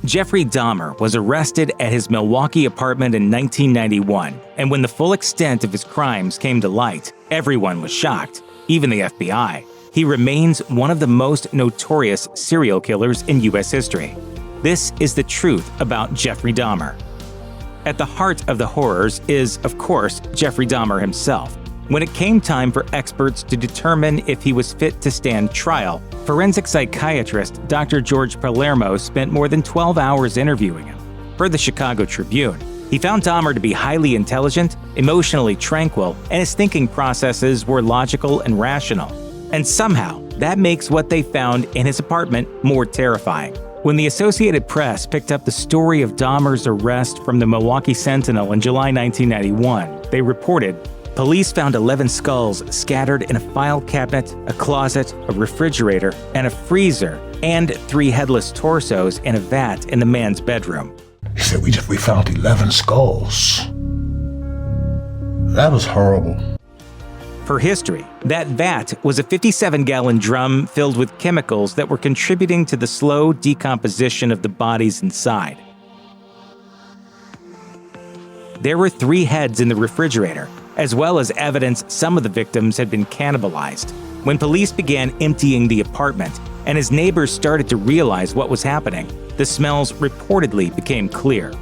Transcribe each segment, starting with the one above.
Jeffrey Dahmer was arrested at his Milwaukee apartment in 1991, and when the full extent of his crimes came to light, everyone was shocked, even the FBI. He remains one of the most notorious serial killers in U.S. history. This is the truth about Jeffrey Dahmer. At the heart of the horrors is, of course, Jeffrey Dahmer himself. When it came time for experts to determine if he was fit to stand trial, forensic psychiatrist Dr. George Palermo spent more than 12 hours interviewing him. Per the Chicago Tribune, he found Dahmer to be highly intelligent, emotionally tranquil, and his thinking processes were logical and rational. And somehow, that makes what they found in his apartment more terrifying. When the Associated Press picked up the story of Dahmer's arrest from the Milwaukee Sentinel in July 1991, they reported, "Police found 11 skulls scattered in a file cabinet, a closet, a refrigerator, and a freezer, and 3 headless torsos in a vat in the man's bedroom." He said, we found 11 skulls. That was horrible. For history, that vat was a 57-gallon drum filled with chemicals that were contributing to the slow decomposition of the bodies inside. There were 3 heads in the refrigerator, as well as evidence some of the victims had been cannibalized. When police began emptying the apartment and his neighbors started to realize what was happening, the smells reportedly became clear.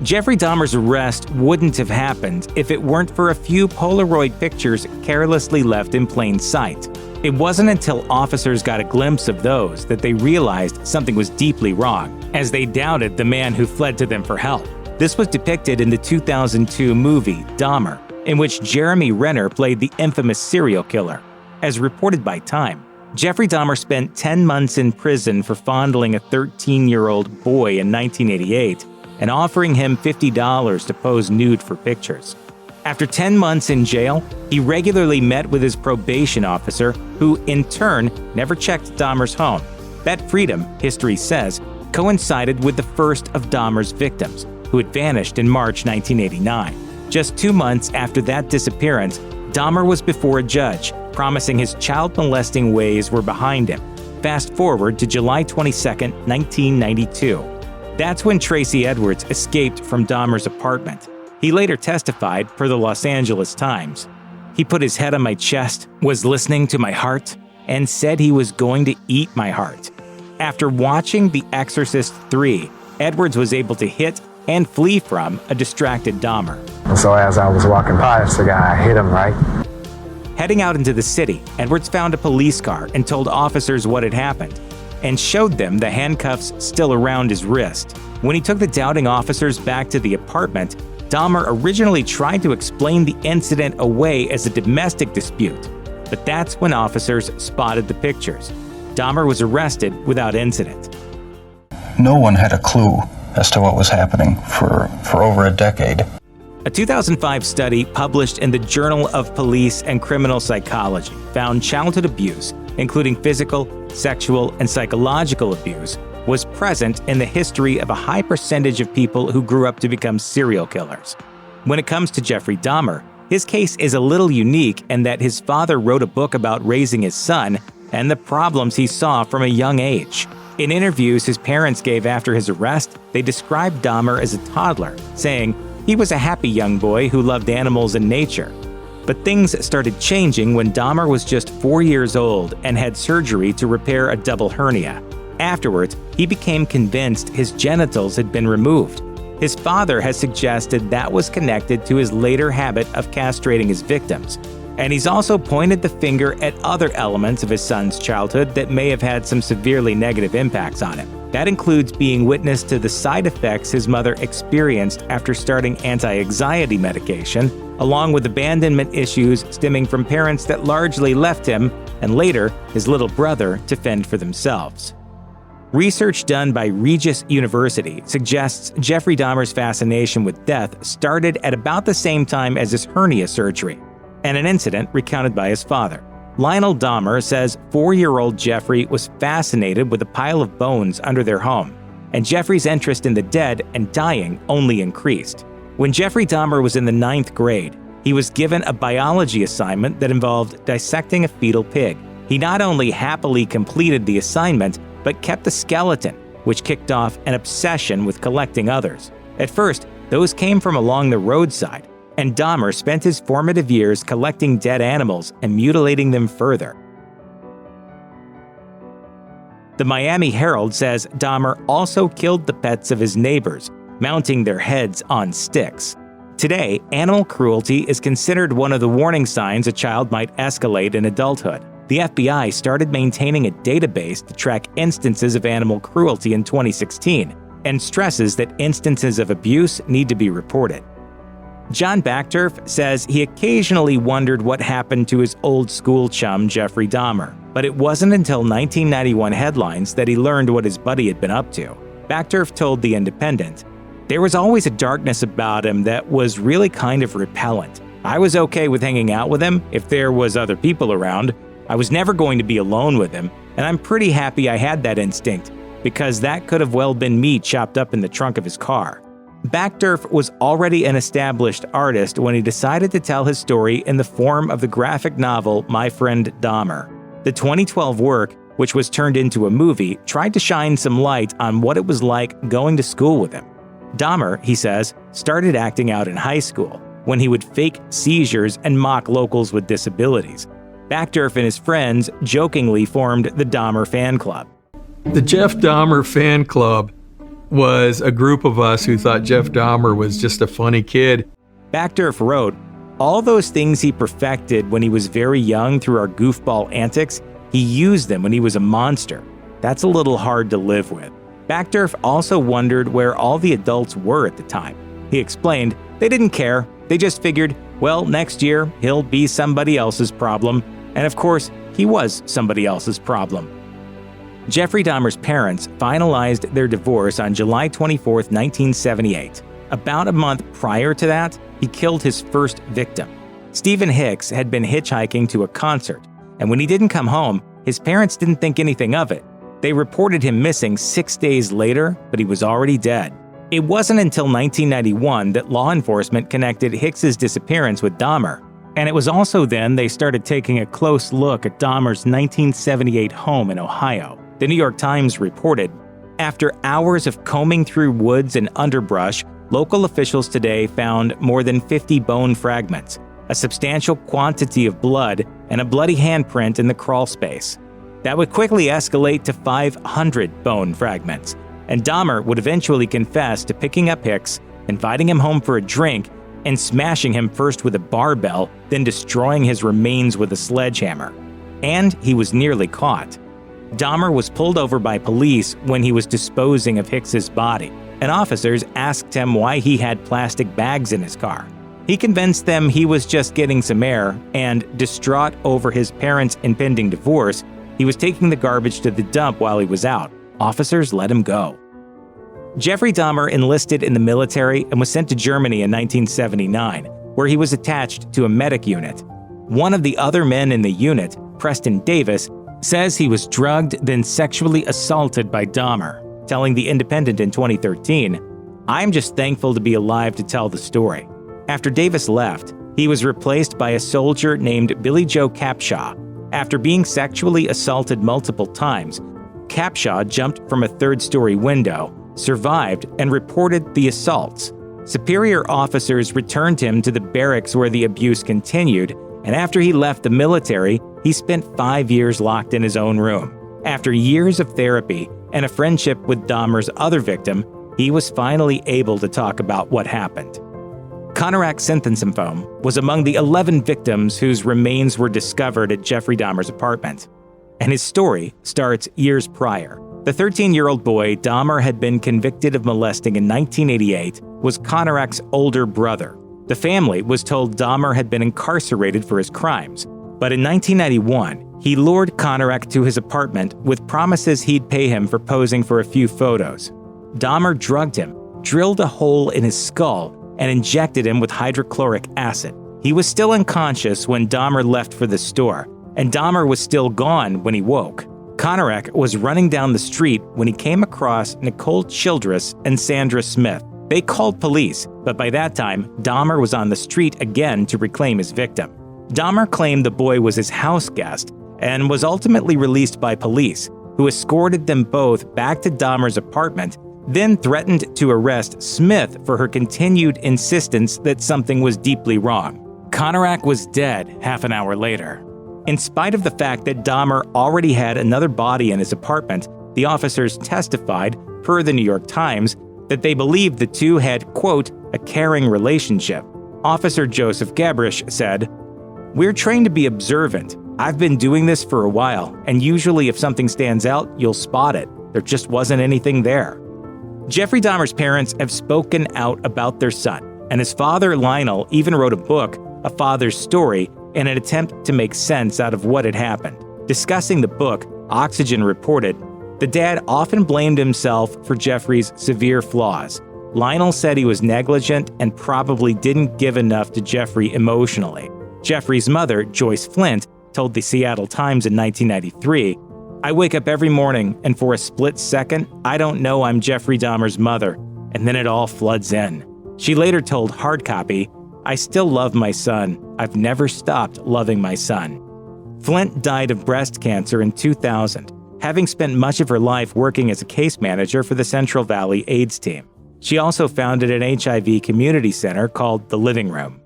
Jeffrey Dahmer's arrest wouldn't have happened if it weren't for a few Polaroid pictures carelessly left in plain sight. It wasn't until officers got a glimpse of those that they realized something was deeply wrong, as they doubted the man who fled to them for help. This was depicted in the 2002 movie Dahmer, in which Jeremy Renner played the infamous serial killer. As reported by Time, Jeffrey Dahmer spent 10 months in prison for fondling a 13-year-old boy in 1988 and offering him $50 to pose nude for pictures. After 10 months in jail, he regularly met with his probation officer, who in turn never checked Dahmer's home. That freedom, history says, coincided with the first of Dahmer's victims, who had vanished in March 1989. Just 2 months after that disappearance, Dahmer was before a judge, promising his child-molesting ways were behind him. Fast forward to July 22, 1992. That's when Tracy Edwards escaped from Dahmer's apartment. He later testified per the Los Angeles Times. "He put his head on my chest, was listening to my heart, and said he was going to eat my heart." After watching The Exorcist 3, Edwards was able to hit and flee from a distracted Dahmer. So as I was walking past the guy, I hit him right. Heading out into the city, Edwards found a police car and told officers what had happened, and showed them the handcuffs still around his wrist. When he took the doubting officers back to the apartment, Dahmer originally tried to explain the incident away as a domestic dispute, but that's when officers spotted the pictures. Dahmer was arrested without incident. No one had a clue as to what was happening for over a decade. A 2005 study published in the Journal of Police and Criminal Psychology found childhood abuse, including physical, sexual, and psychological abuse, was present in the history of a high percentage of people who grew up to become serial killers. When it comes to Jeffrey Dahmer, his case is a little unique in that his father wrote a book about raising his son and the problems he saw from a young age. In interviews his parents gave after his arrest, they described Dahmer as a toddler, saying he was a happy young boy who loved animals and nature. But things started changing when Dahmer was just 4 years old and had surgery to repair a double hernia. Afterwards, he became convinced his genitals had been removed. His father has suggested that was connected to his later habit of castrating his victims. And he's also pointed the finger at other elements of his son's childhood that may have had some severely negative impacts on him. That includes being witness to the side effects his mother experienced after starting anti-anxiety medication, along with abandonment issues stemming from parents that largely left him, and later his little brother, to fend for themselves. Research done by Regis University suggests Jeffrey Dahmer's fascination with death started at about the same time as his hernia surgery, and an incident recounted by his father. Lionel Dahmer says 4-year-old Jeffrey was fascinated with a pile of bones under their home, and Jeffrey's interest in the dead and dying only increased. When Jeffrey Dahmer was in the 9th grade, he was given a biology assignment that involved dissecting a fetal pig. He not only happily completed the assignment, but kept the skeleton, which kicked off an obsession with collecting others. At first, those came from along the roadside, and Dahmer spent his formative years collecting dead animals and mutilating them further. The Miami Herald says Dahmer also killed the pets of his neighbors, mounting their heads on sticks. Today, animal cruelty is considered one of the warning signs a child might escalate in adulthood. The FBI started maintaining a database to track instances of animal cruelty in 2016 and stresses that instances of abuse need to be reported. John Backturf says he occasionally wondered what happened to his old school chum Jeffrey Dahmer, but it wasn't until 1991 headlines that he learned what his buddy had been up to. Backturf told The Independent, "There was always a darkness about him that was really kind of repellent. I was okay with hanging out with him if there was other people around. I was never going to be alone with him, and I'm pretty happy I had that instinct, because that could have well been me chopped up in the trunk of his car." Backturf was already an established artist when he decided to tell his story in the form of the graphic novel My Friend Dahmer. The 2012 work, which was turned into a movie, tried to shine some light on what it was like going to school with him. Dahmer, he says, started acting out in high school, when he would fake seizures and mock locals with disabilities. Backturf and his friends jokingly formed the Dahmer Fan Club. The Jeff Dahmer Fan Club was a group of us who thought Jeff Dahmer was just a funny kid. Backturf wrote, "All those things he perfected when he was very young through our goofball antics, he used them when he was a monster. That's a little hard to live with." Backturf also wondered where all the adults were at the time. He explained, "They didn't care. They just figured, well, next year he'll be somebody else's problem." And of course, he was somebody else's problem. Jeffrey Dahmer's parents finalized their divorce on July 24, 1978. About a month prior to that, he killed his first victim. Stephen Hicks had been hitchhiking to a concert, and when he didn't come home, his parents didn't think anything of it. They reported him missing 6 days later, but he was already dead. It wasn't until 1991 that law enforcement connected Hicks's disappearance with Dahmer, and it was also then they started taking a close look at Dahmer's 1978 home in Ohio. The New York Times reported, "After hours of combing through woods and underbrush, local officials today found more than 50 bone fragments, a substantial quantity of blood, and a bloody handprint in the crawl space. That would quickly escalate to 500 bone fragments, and Dahmer would eventually confess to picking up Hicks, inviting him home for a drink, and smashing him first with a barbell, then destroying his remains with a sledgehammer. And he was nearly caught. Dahmer was pulled over by police when he was disposing of Hicks's body, and officers asked him why he had plastic bags in his car. He convinced them he was just getting some air, and, distraught over his parents' impending divorce, he was taking the garbage to the dump while he was out. Officers let him go. Jeffrey Dahmer enlisted in the military and was sent to Germany in 1979, where he was attached to a medic unit. One of the other men in the unit, Preston Davis, says he was drugged then sexually assaulted by Dahmer, telling The Independent in 2013, "I'm just thankful to be alive to tell the story." After Davis left, he was replaced by a soldier named Billy Joe Capshaw. After being sexually assaulted multiple times, Capshaw jumped from a third-story window, survived, and reported the assaults. Superior officers returned him to the barracks where the abuse continued, and after he left the military, he spent 5 years locked in his own room. After years of therapy and a friendship with Dahmer's other victim, he was finally able to talk about what happened. Conorak Synthensymphoam was among the 11 victims whose remains were discovered at Jeffrey Dahmer's apartment. And his story starts years prior. The 13-year-old boy Dahmer had been convicted of molesting in 1988 was Conorak's older brother. The family was told Dahmer had been incarcerated for his crimes, but in 1991, he lured Conorak to his apartment with promises he'd pay him for posing for a few photos. Dahmer drugged him, drilled a hole in his skull, and injected him with hydrochloric acid. He was still unconscious when Dahmer left for the store, and Dahmer was still gone when he woke. Conorak was running down the street when he came across Nicole Childress and Sandra Smith. They called police, but by that time, Dahmer was on the street again to reclaim his victim. Dahmer claimed the boy was his house guest and was ultimately released by police, who escorted them both back to Dahmer's apartment, then threatened to arrest Smith for her continued insistence that something was deeply wrong. Konarak was dead half an hour later. In spite of the fact that Dahmer already had another body in his apartment, the officers testified, per the New York Times, that they believed the two had, quote, a caring relationship. Officer Joseph Gabrish said, "We're trained to be observant. I've been doing this for a while, and usually if something stands out, you'll spot it. There just wasn't anything there." Jeffrey Dahmer's parents have spoken out about their son, and his father, Lionel, even wrote a book, A Father's Story, in an attempt to make sense out of what had happened. Discussing the book, Oxygen reported, "The dad often blamed himself for Jeffrey's severe flaws. Lionel said he was negligent and probably didn't give enough to Jeffrey emotionally." Jeffrey's mother, Joyce Flint, told the Seattle Times in 1993, "I wake up every morning and for a split second, I don't know I'm Jeffrey Dahmer's mother, and then it all floods in." She later told Hard Copy, "I still love my son. I've never stopped loving my son." Flint died of breast cancer in 2000, having spent much of her life working as a case manager for the Central Valley AIDS team. She also founded an HIV community center called The Living Room.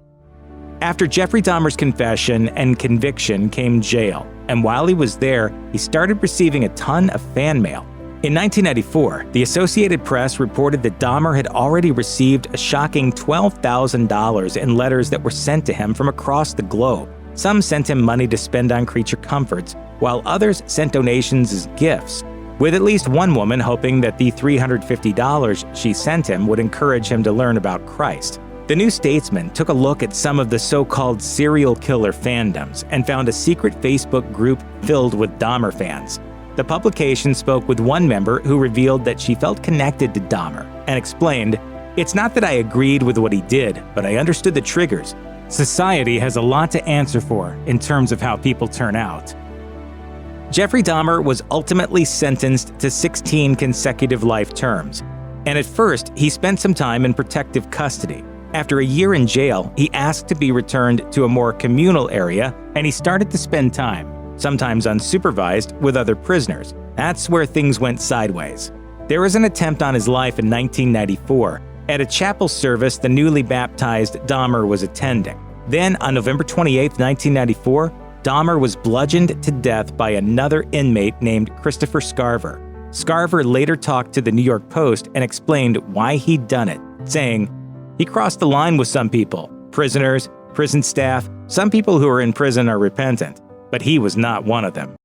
After Jeffrey Dahmer's confession and conviction came jail, and while he was there, he started receiving a ton of fan mail. In 1994, the Associated Press reported that Dahmer had already received a shocking $12,000 in letters that were sent to him from across the globe. Some sent him money to spend on creature comforts, while others sent donations as gifts, with at least one woman hoping that the $350 she sent him would encourage him to learn about Christ. The New Statesman took a look at some of the so-called serial killer fandoms and found a secret Facebook group filled with Dahmer fans. The publication spoke with one member who revealed that she felt connected to Dahmer and explained, "It's not that I agreed with what he did, but I understood the triggers. Society has a lot to answer for in terms of how people turn out." Jeffrey Dahmer was ultimately sentenced to 16 consecutive life terms, and at first he spent some time in protective custody. After a year in jail, he asked to be returned to a more communal area, and he started to spend time, sometimes unsupervised, with other prisoners. That's where things went sideways. There was an attempt on his life in 1994 at a chapel service the newly baptized Dahmer was attending. Then, on November 28, 1994, Dahmer was bludgeoned to death by another inmate named Christopher Scarver. Scarver later talked to the New York Post and explained why he'd done it, saying, "He crossed the line with some people, prisoners, prison staff. Some people who are in prison are repentant, but he was not one of them."